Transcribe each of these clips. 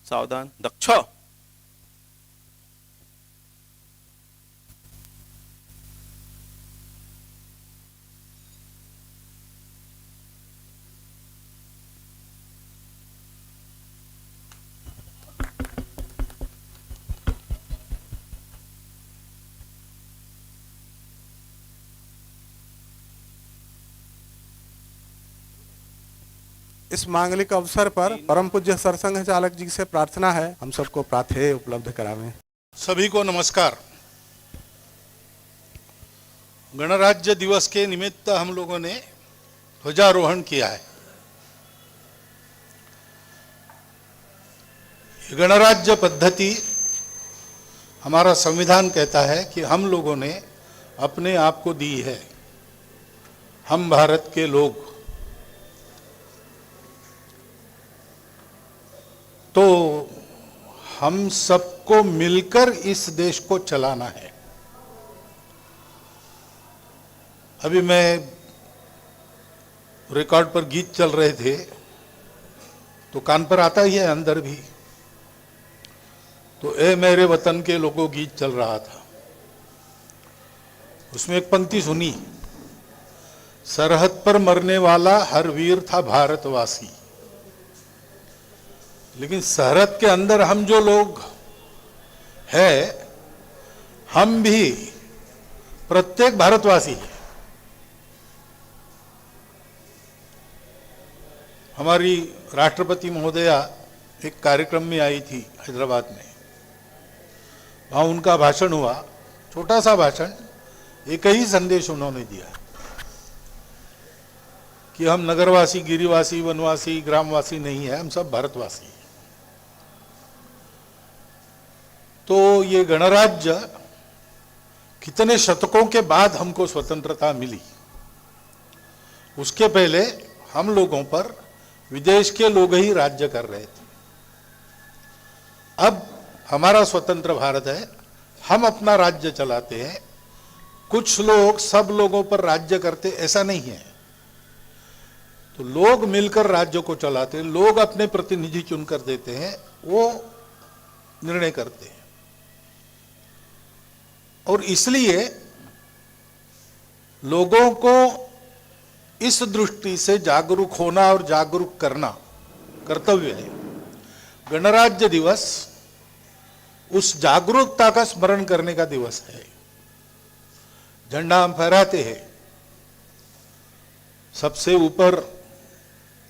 सावधान, दक्ष। इस मांगलिक अवसर पर परम पूज्य सरसंघ चालक जी से प्रार्थना है हम सबको प्रातः उपलब्ध करावें। सभी को नमस्कार। गणराज्य दिवस के निमित्त हम लोगों ने ध्वजारोहण किया है। गणराज्य पद्धति हमारा संविधान कहता है कि हम लोगों ने अपने आप को दी है, हम भारत के लोग। तो हम सबको मिलकर इस देश को चलाना है। अभी मैं रिकॉर्ड पर गीत चल रहे थे तो कान पर आता ही है, अंदर भी। तो ए मेरे वतन के लोगों गीत चल रहा था, उसमें एक पंक्ति सुनी, सरहद पर मरने वाला हर वीर था भारतवासी। लेकिन सरहद के अंदर हम जो लोग हैं, हम भी प्रत्येक भारतवासी है। हमारी राष्ट्रपति महोदया एक कार्यक्रम में आई थी हैदराबाद में, वहाँ उनका भाषण हुआ, छोटा सा भाषण, एक ही संदेश उन्होंने दिया कि हम नगरवासी, गिरिवासी, वनवासी, ग्रामवासी नहीं है, हम सब भारतवासी हैं। तो ये गणराज्य कितने शतकों के बाद हमको स्वतंत्रता मिली। उसके पहले हम लोगों पर विदेश के लोग ही राज्य कर रहे थे। अब हमारा स्वतंत्र भारत है, हम अपना राज्य चलाते हैं। कुछ लोग सब लोगों पर राज्य करते, ऐसा नहीं है। तो लोग मिलकर राज्य को चलाते हैं, लोग अपने प्रतिनिधि चुनकर देते हैं, वो निर्णय करते हैं। और इसलिए लोगों को इस दृष्टि से जागरूक होना और जागरूक करना कर्तव्य है। गणराज्य दिवस उस जागरूकता का स्मरण करने का दिवस है। झंडा हम फहराते हैं, सबसे ऊपर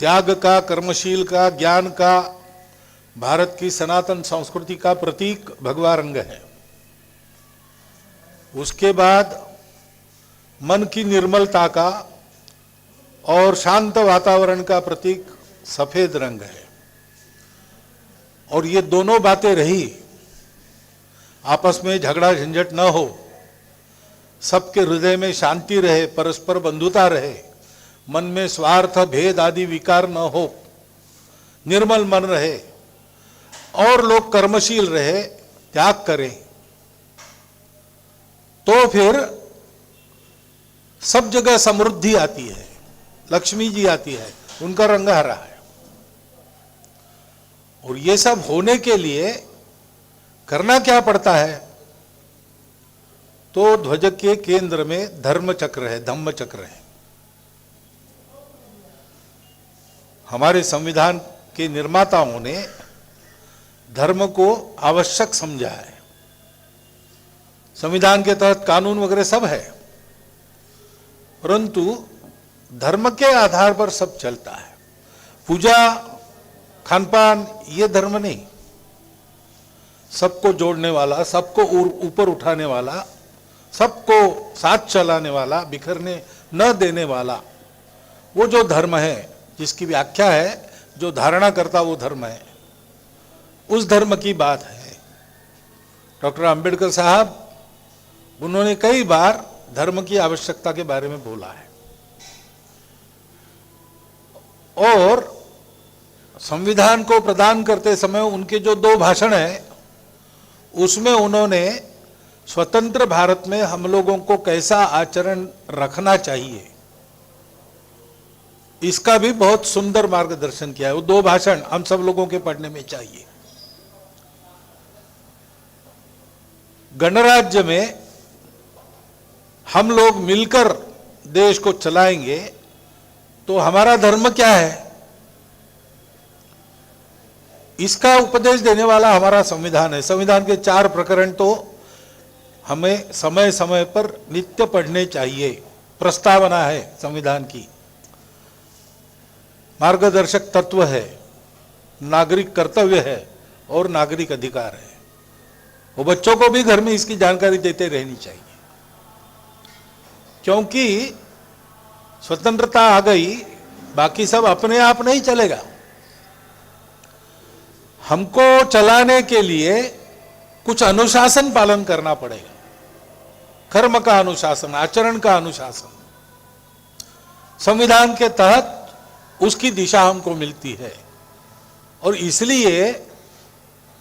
त्याग का, कर्मशील का, ज्ञान का, भारत की सनातन संस्कृति का प्रतीक भगवा रंग है। उसके बाद मन की निर्मलता का और शांत वातावरण का प्रतीक सफेद रंग है। और ये दोनों बातें रही, आपस में झगड़ा झंझट न हो, सबके हृदय में शांति रहे, परस्पर बंधुता रहे, मन में स्वार्थ, भेद आदि विकार न हो, निर्मल मन रहे और लोग कर्मशील रहे, त्याग करें, तो फिर सब जगह समृद्धि आती है, लक्ष्मी जी आती है, उनका रंग हरा है। और ये सब होने के लिए करना क्या पड़ता है? तो ध्वज के केंद्र में धर्म चक्र है, धम्म चक्र है। हमारे संविधान के निर्माताओं ने धर्म को आवश्यक समझा है। संविधान के तहत कानून वगैरह सब है, परंतु धर्म के आधार पर सब चलता है। पूजा, खानपान ये धर्म नहीं। सबको जोड़ने वाला, सबको ऊपर उठाने वाला, सबको साथ चलाने वाला, बिखरने न देने वाला, वो जो धर्म है, जिसकी व्याख्या है, जो धारणा करता वो धर्म है, उस धर्म की बात है। डॉक्टर अंबेडकर साहब, उन्होंने कई बार धर्म की आवश्यकता के बारे में बोला है। और संविधान को प्रदान करते समय उनके जो 2 भाषण हैं, उसमें उन्होंने स्वतंत्र भारत में हम लोगों को कैसा आचरण रखना चाहिए, इसका भी बहुत सुंदर मार्गदर्शन किया है। वो 2 भाषण हम सब लोगों के पढ़ने में चाहिए। गणराज्य में हम लोग मिलकर देश को चलाएंगे तो हमारा धर्म क्या है, इसका उपदेश देने वाला हमारा संविधान है। संविधान के 4 प्रकरण तो हमें समय समय पर नित्य पढ़ने चाहिए। प्रस्तावना है संविधान की, मार्गदर्शक तत्व है, नागरिक कर्तव्य है और नागरिक अधिकार है। वो बच्चों को भी घर में इसकी जानकारी देते रहनी चाहिए, क्योंकि स्वतंत्रता आ गई, बाकी सब अपने आप नहीं चलेगा। हमको चलाने के लिए कुछ अनुशासन पालन करना पड़ेगा, कर्म का अनुशासन, आचरण का अनुशासन। संविधान के तहत उसकी दिशा हमको मिलती है और इसलिए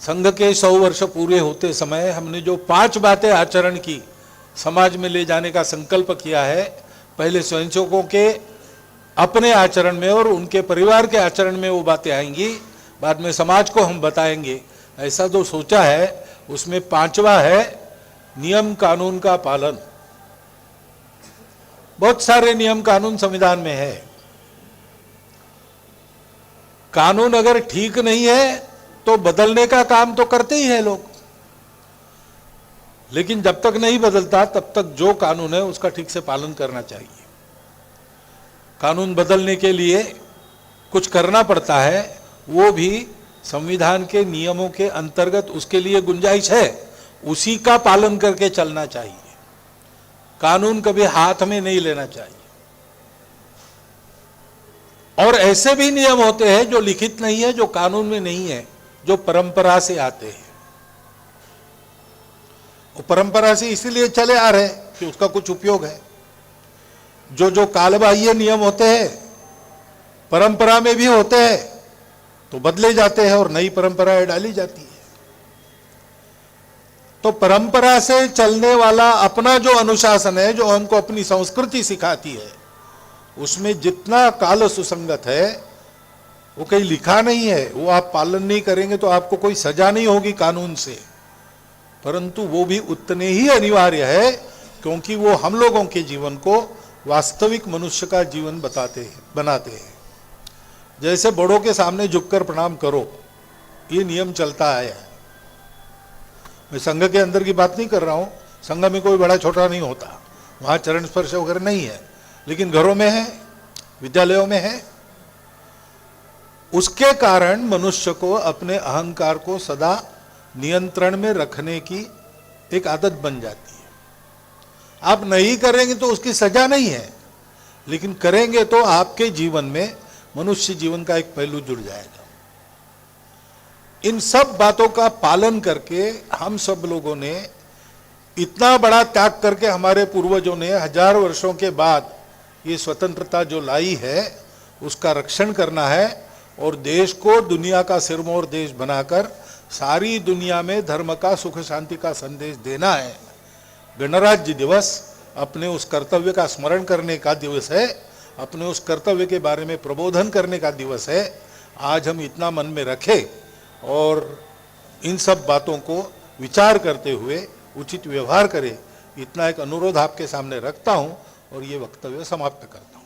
संघ के 100 वर्ष पूरे होते समय हमने जो 5 बातें आचरण की, समाज में ले जाने का संकल्प किया है। पहले स्वयंसेवकों के अपने आचरण में और उनके परिवार के आचरण में वो बातें आएंगी, बाद में समाज को हम बताएंगे। ऐसा जो सोचा है उसमें 5वां है नियम कानून का पालन। बहुत सारे नियम कानून संविधान में है। कानून अगर ठीक नहीं है तो बदलने का काम तो करते ही है लोग, लेकिन जब तक नहीं बदलता तब तक जो कानून है उसका ठीक से पालन करना चाहिए। कानून बदलने के लिए कुछ करना पड़ता है, वो भी संविधान के नियमों के अंतर्गत उसके लिए गुंजाइश है, उसी का पालन करके चलना चाहिए। कानून कभी हाथ में नहीं लेना चाहिए। और ऐसे भी नियम होते हैं जो लिखित नहीं है, जो कानून में नहीं है, जो परंपरा से आते हैं। वो परंपरा से इसीलिए चले आ रहे हैं कि उसका कुछ उपयोग है। जो कालबाह्य नियम होते हैं परंपरा में भी होते हैं तो बदले जाते हैं और नई परंपराएं डाली जाती है। तो परंपरा से चलने वाला अपना जो अनुशासन है, जो हमको अपनी संस्कृति सिखाती है, उसमें जितना काल सुसंगत है वो कहीं लिखा नहीं है। वो आप पालन नहीं करेंगे तो आपको कोई सजा नहीं होगी कानून से, परंतु वो भी उतने ही अनिवार्य है, क्योंकि वो हम लोगों के जीवन को वास्तविक मनुष्य का जीवन बनाते हैं। जैसे बड़ों के सामने झुककर प्रणाम करो, ये नियम चलता आया है। मैं संघ के अंदर की बात नहीं कर रहा हूं, संघ में कोई बड़ा छोटा नहीं होता, वहां चरण स्पर्श वगैरह नहीं है, लेकिन घरों में है, विद्यालयों में है। उसके कारण मनुष्य को अपने अहंकार को सदा नियंत्रण में रखने की एक आदत बन जाती है। आप नहीं करेंगे तो उसकी सजा नहीं है, लेकिन करेंगे तो आपके जीवन में मनुष्य जीवन का एक पहलू जुड़ जाएगा। इन सब बातों का पालन करके हम सब लोगों ने इतना बड़ा त्याग करके, हमारे पूर्वजों ने 1000 वर्षों के बाद ये स्वतंत्रता जो लाई है उसका रक्षण करना है और देश को दुनिया का सिरमौर देश बनाकर सारी दुनिया में धर्म का, सुख शांति का संदेश देना है। गणराज्य दिवस अपने उस कर्तव्य का स्मरण करने का दिवस है, अपने उस कर्तव्य के बारे में प्रबोधन करने का दिवस है। आज हम इतना मन में रखें और इन सब बातों को विचार करते हुए उचित व्यवहार करें, इतना एक अनुरोध आपके सामने रखता हूं और ये वक्तव्य समाप्त करता हूं।